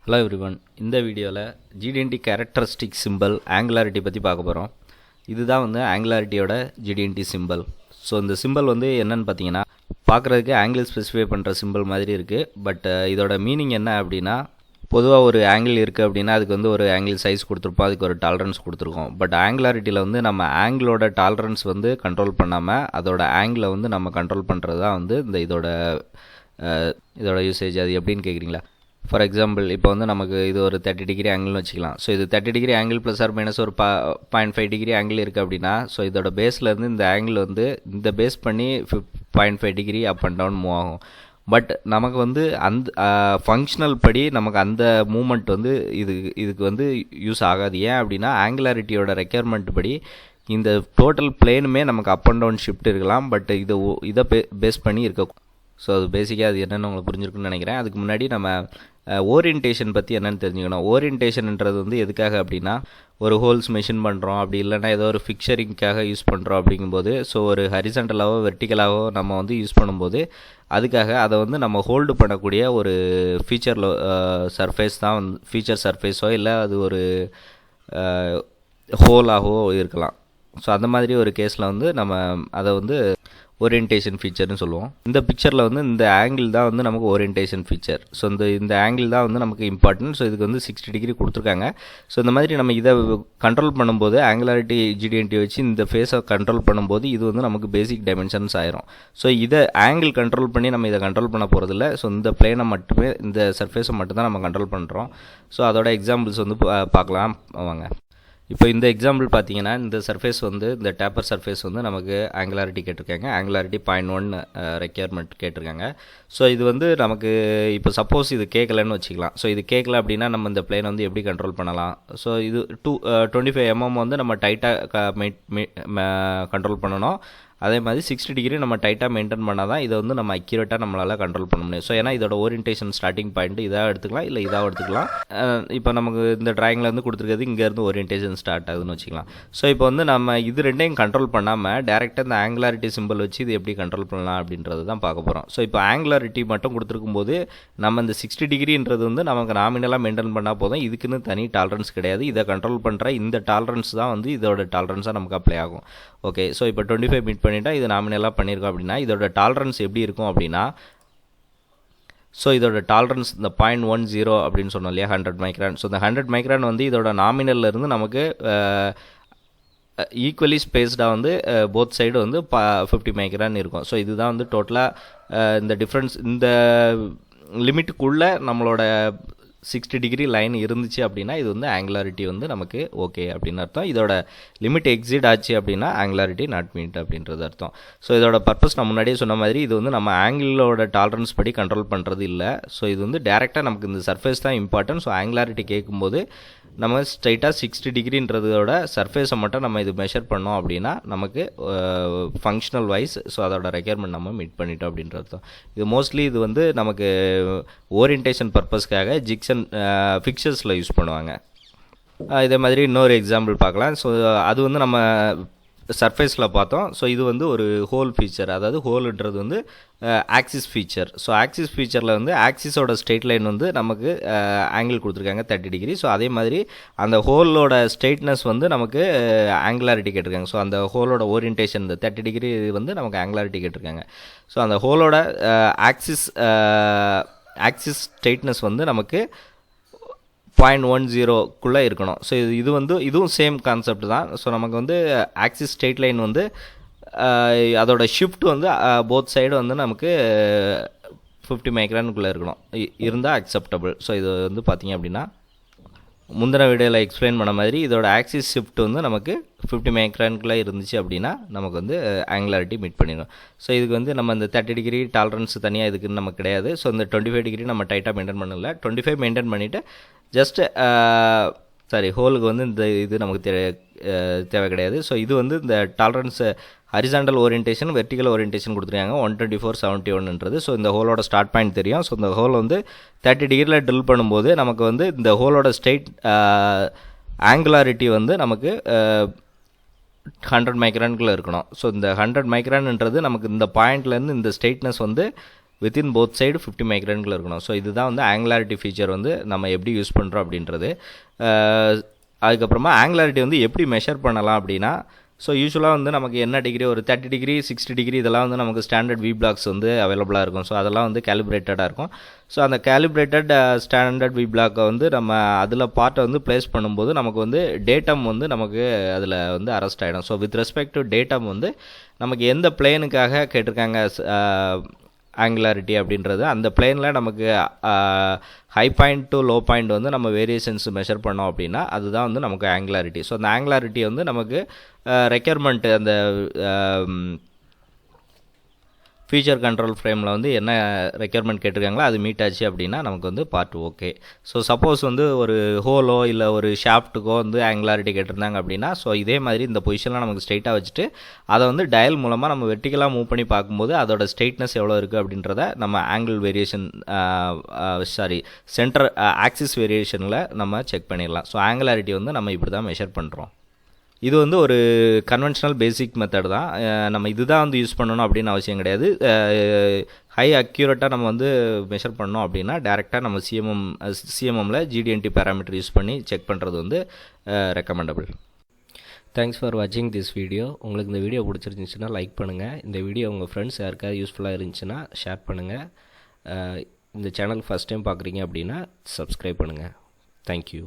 Hello everyone, இந்த வீடியோவில் GD&T characteristic simple ஆங்குலாரிட்டி பற்றி பார்க்க போகிறோம். இதுதான் வந்து ஆங்குலாரிட்டியோட GD&T சிம்பிள். ஸோ இந்த சிம்பிள் வந்து என்னென்னு பார்த்தீங்கன்னா, பார்க்குறதுக்கு ஆங்கிள் ஸ்பெசிஃபை பண்ணுற சிம்பிள் மாதிரி இருக்குது. பட் இதோட மீனிங் என்ன அப்படின்னா, பொதுவாக ஒரு ஆங்கிள் இருக்குது அப்படின்னா அதுக்கு வந்து ஒரு ஆங்கிள் சைஸ் கொடுத்துருப்போம், அதுக்கு ஒரு டாலரன்ஸ் கொடுத்துருக்கோம். பட் ஆங்குலாரிட்டியில் வந்து நம்ம ஆங்கிளோட டாலரன்ஸ் வந்து கண்ட்ரோல் பண்ணாமல் அதோட ஆங்கிளை வந்து நம்ம கண்ட்ரோல் பண்ணுறது தான் வந்து இதோட யூசேஜ். அது எப்படின்னு கேட்குறீங்களா? ஃபார் எக்ஸாம்பிள், இப்போ வந்து நமக்கு இது ஒரு 30 டிகிரி ஆங்கிள்னு வச்சுக்கலாம். ஸோ இது 30 degree angle plus or minus ஒரு 0.5 டிகிரி ஆங்கிள் இருக்குது அப்படின்னா, ஸோ இதோட பேஸ்லேருந்து இந்த ஆங்கிள் வந்து இந்த பேஸ் பண்ணி 0.5 degree up and down move ஆகும். பட் நமக்கு வந்து அந்த ஃபங்க்ஷனல் படி நமக்கு அந்த மூமெண்ட் வந்து இதுக்கு வந்து யூஸ் ஆகாது. ஏன் அப்படின்னா, ஆங்குலாரிட்டியோட ரெக்யர்மெண்ட் படி இந்த டோட்டல் பிளேனுமே நமக்கு அப் அண்ட் டவுன் ஷிஃப்ட் இருக்கலாம். பட் இதை பேஸ் பண்ணி இருக்க. ஸோ அது பேசிக்காக அது என்னென்னு உங்களுக்கு புரிஞ்சிருக்குன்னு நினைக்கிறேன். அதுக்கு முன்னாடி நம்ம ஓரியன்டேஷன் பற்றி என்னென்னு தெரிஞ்சுக்கணும். ஓரியன்டேஷன்ன்றது வந்து எதுக்காக அப்படின்னா, ஒரு ஹோல்ஸ் மெஷின் பண்ணுறோம், அப்படி இல்லைனா ஏதோ ஒரு ஃபிக்சரிங்காக யூஸ் பண்ணுறோம் அப்படிங்கும்போது, ஸோ ஒரு ஹரிசாண்டலாவோ வெர்டிக்கலாவோ நம்ம வந்து யூஸ் பண்ணும்போது அதுக்காக அதை வந்து நம்ம ஹோல்டு பண்ணக்கூடிய ஒரு சர்ஃபேஸ் தான் வந்து ஃபீச்சர் சர்ஃபேஸோ இல்லை அது ஒரு ஹோலாகவோ இருக்கலாம். ஸோ அந்த மாதிரி ஒரு கேஸில் வந்து நம்ம அதை வந்து ஓரியன்டேஷன் ஃபீச்சர்னு சொல்லுவோம். இந்த பிக்சரில் வந்து இந்த ஆங்கிள் தான் வந்து நமக்கு ஓரியன்டேஷன் ஃபீச்சர். ஸோ இந்த ஆங்கிள் தான் வந்து நமக்கு இம்பார்ட்டன்ட். ஸோ இதுக்கு வந்து 60 டிகிரி கொடுத்துருக்காங்க. ஸோ இந்த மாதிரி நம்ம இதை கண்ட்ரோல் பண்ணும்போது, ஆங்குலாரிட்டி GD&T வச்சு இந்த ஃபேஸை கண்ட்ரோல் பண்ணும்போது இது வந்து நமக்கு பேசிக் டைமென்ஷன்ஸ் ஆயிரும். ஸோ இதை ஆங்கிள் கண்ட்ரோல் பண்ணி நம்ம இதை கண்ட்ரோல் பண்ண போகிறதில்ல. ஸோ இந்த பிளேனை மட்டுமே, இந்த சர்ஃபேஸை மட்டும்தான் நம்ம கண்ட்ரோல் பண்ணுறோம். ஸோ அதோட எக்ஸாம்பிள்ஸ் வந்து பார்க்கலாம் வாங்க. இப்போ இந்த எக்ஸாம்பிள் பார்த்தீங்கன்னா, இந்த சர்ஃபேஸ் வந்து இந்த டேப்பர் சர்ஃபேஸ் வந்து நமக்கு ஆங்குலாரிட்டி கேட்டிருக்காங்க. ஆங்குலாரிட்டி 0.1 ரெக்யர்மெண்ட் கேட்டிருக்காங்க. ஸோ இது வந்து நமக்கு இப்போ சப்போஸ் இது கேட்கலன்னு வச்சுக்கலாம். ஸோ இது கேட்கல அப்படின்னா நம்ம இந்த பிளேன் வந்து எப்படி கண்ட்ரோல் பண்ணலாம்? ஸோ இது 25 mm வந்து நம்ம டைட்டாக கண்ட்ரோல் பண்ணணும். அதே மாதிரி 60 டிகிரி நம்ம டைட்டாக மெயின்டைன் பண்ணால் தான் இதை வந்து நம்ம அக்யூரேட்டாக நம்மளால் கண்ட்ரோல் பண்ண முடியும். ஸோ ஏன்னா இதோட ஓரியன்டேஷன் ஸ்டார்டிங் பாயிண்ட் இதாக எடுத்துக்கலாம், இல்லை இதாக எடுத்துக்கலாம். இப்போ நமக்கு இந்த ட்ராயிங்கில் வந்து கொடுத்துருக்கிறது இங்கேருந்து ஓரியன்டேஷன் ஸ்டார்ட் ஆகுதுன்னு வச்சுக்கலாம். ஸோ இப்போ வந்து நம்ம இது ரெண்டையும் கண்ட்ரோல் பண்ணாமல் டேரெக்டாக இந்த ஆங்குலாரிட்டி சிம்பிள் வச்சு இது எப்படி கண்ட்ரோல் பண்ணலாம் அப்படின்றது தான் பார்க்க போகிறோம். ஸோ இப்போ ஆங்குலாரிட்டி மட்டும் கொடுத்துருக்கும் போது நம்ம இந்த 60 டிகிரின்றது வந்து நமக்கு நாமினலாக மெயின்டைன் பண்ணால் போதும். இதுக்குன்னு தனி டாலரன்ஸ் கிடையாது. இதை கண்ட்ரோல் பண்ணுற இந்த டாலரன்ஸ் தான் வந்து இதோட டாலரன்ஸாக நமக்கு அப்ளை ஆகும். ஓகே, ஸோ இப்போ 25 மீட் பண்ணிட்டா இது நாமினலாக பண்ணியிருக்கோம் அப்படின்னா இதோட டாலரன்ஸ் எப்படி இருக்கும் அப்படின்னா, ஸோ இதோட டாலரன்ஸ் இந்த 0.10 அப்படின்னு சொன்னோம் இல்லையா, 100 மைக்ரான். ஸோ இந்த 100 மைக்ரான் வந்து இதோட நாமினலில் இருந்து நமக்கு ஈக்குவலி ஸ்பேஸ்டாக வந்து போத் சைடு வந்து 50 மைக்ரான் இருக்கும். ஸோ இதுதான் வந்து டோட்டலாக இந்த டிஃப்ரென்ஸ். இந்த லிமிட்டுக்குள்ளே நம்மளோட 60 டிகிரி லைன் இருந்துச்சு அப்படின்னா இது வந்து ஆங்குலாரிட்டி வந்து நமக்கு ஓகே அப்படின்னு அர்த்தம். இதோட லிமிட் எக்ஸிட் ஆச்சு அப்படின்னா ஆங்குலாரிட்டி நாட் மீட் அப்படின்றது அர்த்தம். ஸோ இதோட பர்பஸ் நான் முன்னாடியே சொன்ன மாதிரி இது வந்து நம்ம ஆங்கிளோட டாலரன்ஸ் படி கண்ட்ரோல் பண்ணுறது இல்லை. ஸோ இது வந்து டேரெக்டாக நமக்கு இந்த சர்ஃபேஸ் தான் இம்பார்ட்டன்ட். ஸோ ஆங்குலாரிட்டி கேட்கும்போது நம்ம ஸ்ட்ரைட்டாக 60 டிகிரின்றதோட சர்ஃபேஸை மட்டும் நம்ம இது மெஷர் பண்ணோம் அப்படின்னா நமக்கு ஃபங்க்ஷனல் வைஸ் ஸோ அதோட ரெக்யர்மெண்ட் நம்ம மீட் பண்ணிட்டோம் அப்படின்றது தான். இது மோஸ்ட்லி இது வந்து நமக்கு ஓரியன்டேஷன் பர்பஸ்க்காக ஃபிக்சர்ஸில் யூஸ் பண்ணுவாங்க. இதே மாதிரி இன்னொரு எக்ஸாம்பிள் பார்க்கலாம். ஸோ அது வந்து நம்ம சர்ஃபேஸில் பார்த்தோம். ஸோ இது வந்து ஒரு ஹோல் ஃபீச்சர், அதாவது ஹோல்ன்றது வந்து ஆக்சிஸ் ஃபீச்சர். ஸோ ஆக்சிஸ் ஃபீச்சரில் வந்து ஆக்சிஸோட ஸ்ட்ரெயிட் லைன் வந்து நமக்கு ஆங்கிள் கொடுத்துருக்காங்க 30 டிகிரி. ஸோ அதே மாதிரி அந்த ஹோலோட ஸ்ட்ரெயிட்னஸ் வந்து நமக்கு ஆங்குலாரிட்டி கேட்டிருக்காங்க. ஸோ அந்த ஹோலோட ஓரியன்டேஷன் இந்த 30 டிகிரி வந்து நமக்கு ஆங்குலாரிட்டி கேட்டிருக்காங்க. ஸோ அந்த ஹோலோட ஆக்சிஸ் ஸ்ட்ரெயிட்னஸ் வந்து நமக்கு 0.10க்குள்ளே இருக்கணும். ஸோ இது வந்து இதுவும் சேம் கான்செப்ட் தான். ஸோ நமக்கு வந்து ஆக்சிஸ் ஸ்ட்ரெயிட் லைன் வந்து அதோட ஷிஃப்ட் வந்து போத் சைடு வந்து நமக்கு 50 மைக்ரானுக்குள்ளே இருக்கணும், இருந்தால் அக்செப்டபிள். ஸோ இது வந்து பார்த்திங்க அப்படின்னா முந்தின வீடியோவில் எக்ஸ்பிளைன் பண்ண மாதிரி இதோட ஆக்சிஸ் ஷிஃப்ட் வந்து நமக்கு 50 மைக்ரானுக்குள்ளே இருந்துச்சு அப்படின்னா நமக்கு வந்து ஆங்குலாரிட்டி மீட் பண்ணிடும். ஸோ இதுக்கு வந்து நம்ம இந்த 30 டிகிரி டாலரன்ஸ் தனியாக இதுக்குன்னு நமக்கு கிடையாது. ஸோ இந்த 25 டிகிரி நம்ம டைட்டாக மெயின்டைன் பண்ணல. 25 மெயின்டைன் பண்ணிவிட்டு ஜஸ்ட் ஹோலுக்கு வந்து இந்த இது நமக்கு தேவை கிடையாது. ஸோ இது வந்து இந்த tolerance horizontal orientation, vertical orientation கொடுத்துருக்காங்க 124/71ன்றது. ஸோ இந்த ஹோலோட ஸ்டார்ட் பாயிண்ட் தெரியும். ஸோ இந்த ஹோல் வந்து 30 டிகிரியில் ட்ரில் பண்ணும்போது நமக்கு வந்து இந்த ஹோலோட ஸ்ட்ரெயிட் ஆங்குலாரிட்டி வந்து நமக்கு 100 மைக்ரானுக்குள்ளே இருக்கணும். ஸோ இந்த 100 மைக்ரான்ன்றது நமக்கு இந்த பாயிண்ட்லேருந்து இந்த ஸ்ட்ரெயிட்னஸ் வந்து வித்தின் போத் சைடு 50 மைக்ரான்குள்ளே இருக்கணும். ஸோ இதுதான் வந்து ஆங்குலாரிட்டி ஃபீச்சர் வந்து நம்ம எப்படி யூஸ் பண்ணுறோம் அப்படின்றது. அதுக்கப்புறமா ஆங்குலாரிட்டி வந்து எப்படி மெஷர் பண்ணலாம் அப்படின்னா, ஸோ யூஸ்வலாக வந்து நமக்கு என்ன டிகிரி ஒரு 30 டிகிரி 60 டிகிரி இதெல்லாம் வந்து நமக்கு ஸ்டாண்டர்ட் வி பிளாக்ஸ் வந்து அவைலபிளாக இருக்கும். ஸோ அதெல்லாம் வந்து கேலிப்ரேட்டடாக இருக்கும். ஸோ அந்த கேலிப்ரேட்டட் ஸ்டாண்டர்ட் வி பிளாக்கை வந்து நம்ம அதில் பார்ட்டை வந்து ப்ளேஸ் பண்ணும்போது நமக்கு வந்து டேட்டம் வந்து நமக்கு அதில் வந்து அரெஸ்ட் ஆகிடும். So with respect to datum வந்து நமக்கு எந்த பிளேனுக்காக கேட்டிருக்காங்க ஆங்குலாரிட்டி அப்படின்றது, அந்த பிளேனில் நமக்கு high point to low point வந்து நம்ம வேரியேஷன்ஸ் மெஷர் பண்ணோம் அப்படின்னா அதுதான் வந்து நமக்கு ஆங்குலாரிட்டி. ஸோ அந்த ஆங்குலாரிட்டி வந்து நமக்கு ரெக்யர்மெண்ட் அந்த ஃபீச்சர் கண்ட்ரோல் ஃப்ரேமில் வந்து என்ன ரெக்யர்மெண்ட் கேட்டிருக்காங்களோ அது மீட் ஆச்சு அப்படின்னா நமக்கு வந்து பார்ட் ஓகே. ஸோ சப்போஸ் வந்து ஒரு ஹோலோ இல்லை ஒரு ஷாஃப்ட்டுக்கோ வந்து ஆங்குலாரிட்டி கேட்டிருந்தாங்க அப்படின்னா, ஸோ இதே மாதிரி இந்த பொசிஷன்லாம் நமக்கு ஸ்ட்ரைட்டாக வச்சுட்டு அதை வந்து டயல் மூலமாக நம்ம வெர்டிகலாக மூவ் பண்ணி பார்க்கும்போது அதோட ஸ்ட்ரைட்னஸ் எவ்வளோ இருக்குது அப்படின்றத நம்ம ஆங்கிள் வேரியேஷன் சென்டர் ஆக்சிஸ் வேரியேஷனில் நம்ம செக் பண்ணிடலாம். ஸோ ஆங்குலாரிட்டி வந்து நம்ம இப்படி தான் மெஷர் பண்ணுறோம். இது வந்து ஒரு கன்வென்ஷனல் பேசிக் மெத்தட் தான். நம்ம இதுதான் வந்து யூஸ் பண்ணணும் அப்படின்னு அவசியம் கிடையாது. ஹை அக்யூரேட்டாக நம்ம வந்து மெஷர் பண்ணோம் அப்படின்னா டேரெக்டாக நம்ம சிஎம்எம்மில் GD&T பேராமீட்டர் யூஸ் பண்ணி செக் பண்ணுறது வந்து ரெக்கமெண்டபிள். தேங்க்ஸ் ஃபார் வாட்சிங் திஸ் வீடியோ. உங்களுக்கு இந்த வீடியோ பிடிச்சிருந்துச்சுன்னா லைக் பண்ணுங்கள். இந்த வீடியோ உங்கள் ஃப்ரெண்ட்ஸ் யாருக்காவது யூஸ்ஃபுல்லாக இருந்துச்சுன்னா ஷேர் பண்ணுங்கள். இந்த சேனல் ஃபஸ்ட் டைம் பார்க்குறீங்க அப்படின்னா சப்ஸ்கிரைப் பண்ணுங்கள். தேங்க்யூ.